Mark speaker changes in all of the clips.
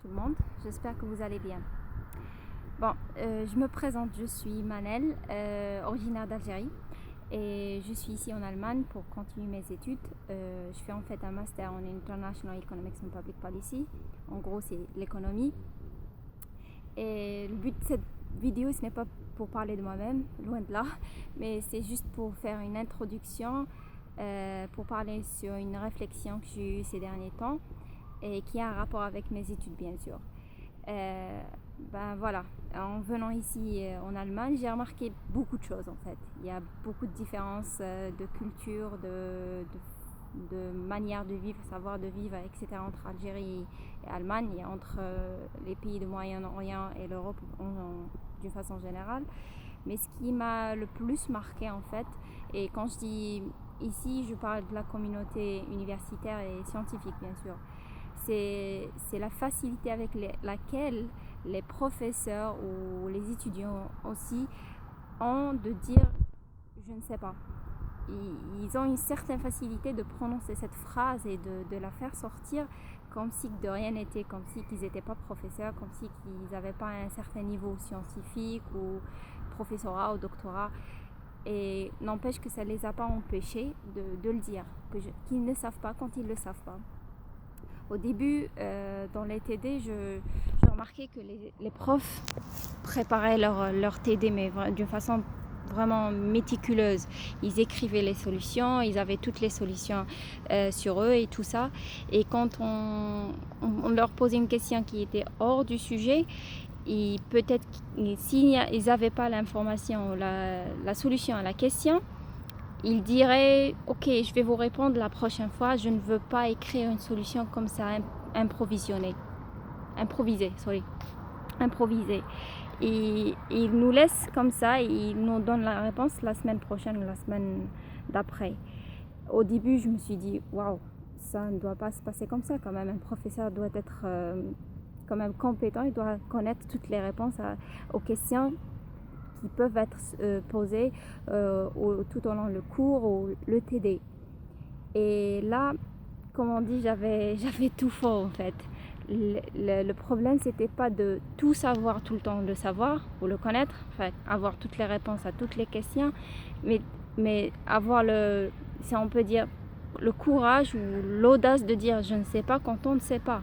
Speaker 1: tout le monde, j'espère que vous allez bien. Bon, je me présente, je suis Manel, originaire d'Algérie et je suis ici en Allemagne pour continuer mes études. Je fais en fait un master en International Economics and Public Policy, en gros c'est l'économie. Et le but de cette vidéo, ce n'est pas pour parler de moi-même, loin de là, mais c'est juste pour faire une introduction, pour parler sur une réflexion que j'ai eue ces derniers temps et qui a un rapport avec mes études bien sûr. Voilà, en venant ici en Allemagne, j'ai remarqué beaucoup de choses en fait. Il y a beaucoup de différences de culture, de manière de vivre, savoir de vivre, etc. entre Algérie et Allemagne et entre les pays du Moyen-Orient et l'Europe d'une façon générale. Mais ce qui m'a le plus marqué en fait, et quand je dis ici, je parle de la communauté universitaire et scientifique bien sûr, c'est la facilité avec laquelle les professeurs ou les étudiants aussi ont de dire je ne sais pas. Ils ont une certaine facilité de prononcer cette phrase et de la faire sortir comme si de rien n'était, comme si qu'ils n'étaient pas professeurs, comme si qu'ils n'avaient pas un certain niveau scientifique ou professorat ou doctorat. Et n'empêche que ça ne les a pas empêchés de le dire, qu'ils ne savent pas quand ils ne le savent pas. Au début, dans les TD, je remarquais que les profs préparaient leur TD, mais d'une façon vraiment méticuleuse. Ils écrivaient les solutions, ils avaient toutes les solutions sur eux et tout ça. Et quand on leur posait une question qui était hors du sujet, peut-être s'ils n'avaient pas l'information, la solution à la question, il dirait ok, je vais vous répondre la prochaine fois, je ne veux pas écrire une solution comme ça improvisée. Et il nous laisse comme ça et il nous donne la réponse la semaine prochaine ou la semaine d'après. Au début je me suis dit waouh, ça ne doit pas se passer comme ça quand même. Un professeur doit être quand même compétent, il doit connaître toutes les réponses aux questions qui peuvent être posées tout au long du cours ou le TD. Et là, comme on dit, j'avais tout faux en fait. Le problème, c'était pas de tout savoir tout le temps, le savoir ou le connaître, enfin, avoir toutes les réponses à toutes les questions, mais avoir si on peut dire, le courage ou l'audace de dire je ne sais pas quand on ne sait pas.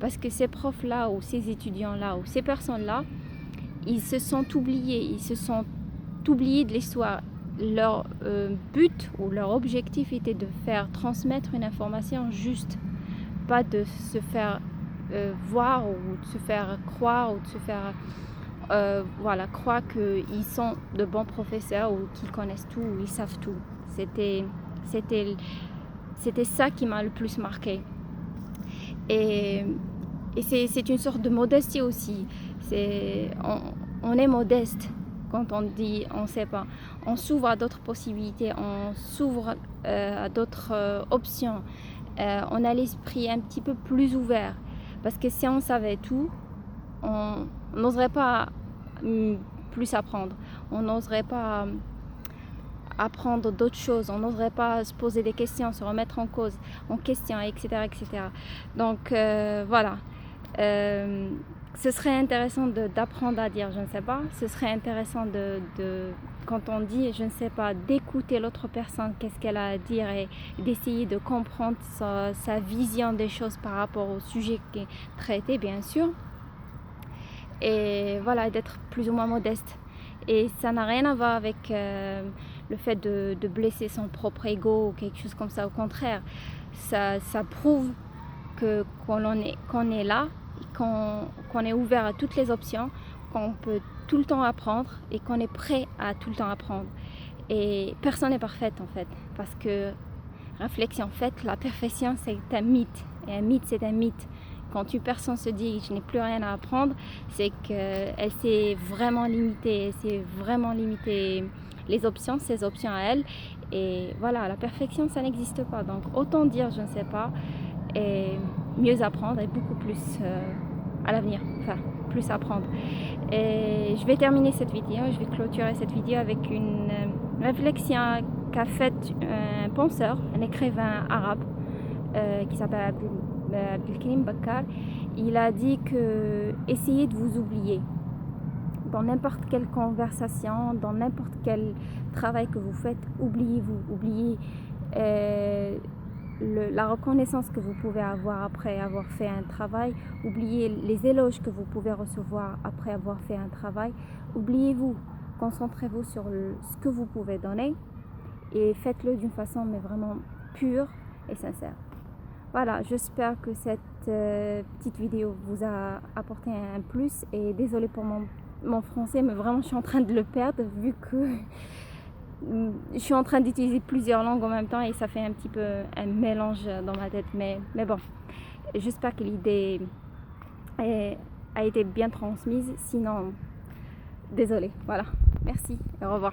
Speaker 1: Parce que ces profs-là ou ces étudiants-là ou ces personnes-là, ils se sont oubliés de l'histoire. Leur but ou leur objectif était de faire transmettre une information juste, pas de se faire voir ou de se faire croire ou de se faire croire qu'ils sont de bons professeurs ou qu'ils connaissent tout ou ils savent tout. C'était ça qui m'a le plus marqué. Et c'est une sorte de modestie aussi. On est modeste quand on dit on ne sait pas. On s'ouvre à d'autres possibilités, on s'ouvre à d'autres options. On a l'esprit un petit peu plus ouvert. Parce que si on savait tout, on n'oserait pas plus apprendre. On n'oserait pas apprendre d'autres choses. On n'oserait pas se poser des questions, se remettre en question, etc. etc. Donc voilà. Ce serait intéressant d'apprendre à dire je ne sais pas. Ce serait intéressant quand on dit je ne sais pas, d'écouter l'autre personne, qu'est-ce qu'elle a à dire et d'essayer de comprendre sa vision des choses par rapport au sujet qui est traité, bien sûr. Et voilà, d'être plus ou moins modeste. Et ça n'a rien à voir avec le fait de blesser son propre ego ou quelque chose comme ça. Au contraire, ça prouve qu'on est là, qu'on est ouvert à toutes les options, qu'on peut tout le temps apprendre et qu'on est prêt à tout le temps apprendre. Et personne n'est parfaite en fait, parce que réflexion faite, la perfection c'est un mythe, et un mythe c'est un mythe. Quand une personne se dit je n'ai plus rien à apprendre, c'est qu'elle s'est vraiment limitée, les options, ses options à elle. Et voilà, la perfection ça n'existe pas, donc autant dire je ne sais pas et mieux apprendre et beaucoup plus à l'avenir, enfin plus apprendre. Et je vais terminer cette vidéo, je vais clôturer cette vidéo avec une réflexion qu'a faite un penseur, un écrivain arabe qui s'appelle Abdelkrim Bakkar. il a dit que essayez de vous oublier. Dans n'importe quelle conversation, dans n'importe quel travail que vous faites, oubliez-vous, oubliez la reconnaissance que vous pouvez avoir après avoir fait un travail, oubliez les éloges que vous pouvez recevoir après avoir fait un travail, oubliez-vous, concentrez-vous sur ce que vous pouvez donner et faites-le d'une façon mais vraiment pure et sincère. Voilà, j'espère que cette petite vidéo vous a apporté un plus et désolée pour mon français, mais vraiment je suis en train de le perdre vu que je suis en train d'utiliser plusieurs langues en même temps et ça fait un petit peu un mélange dans ma tête, mais bon, j'espère que l'idée a été bien transmise, sinon désolée, voilà, merci et au revoir.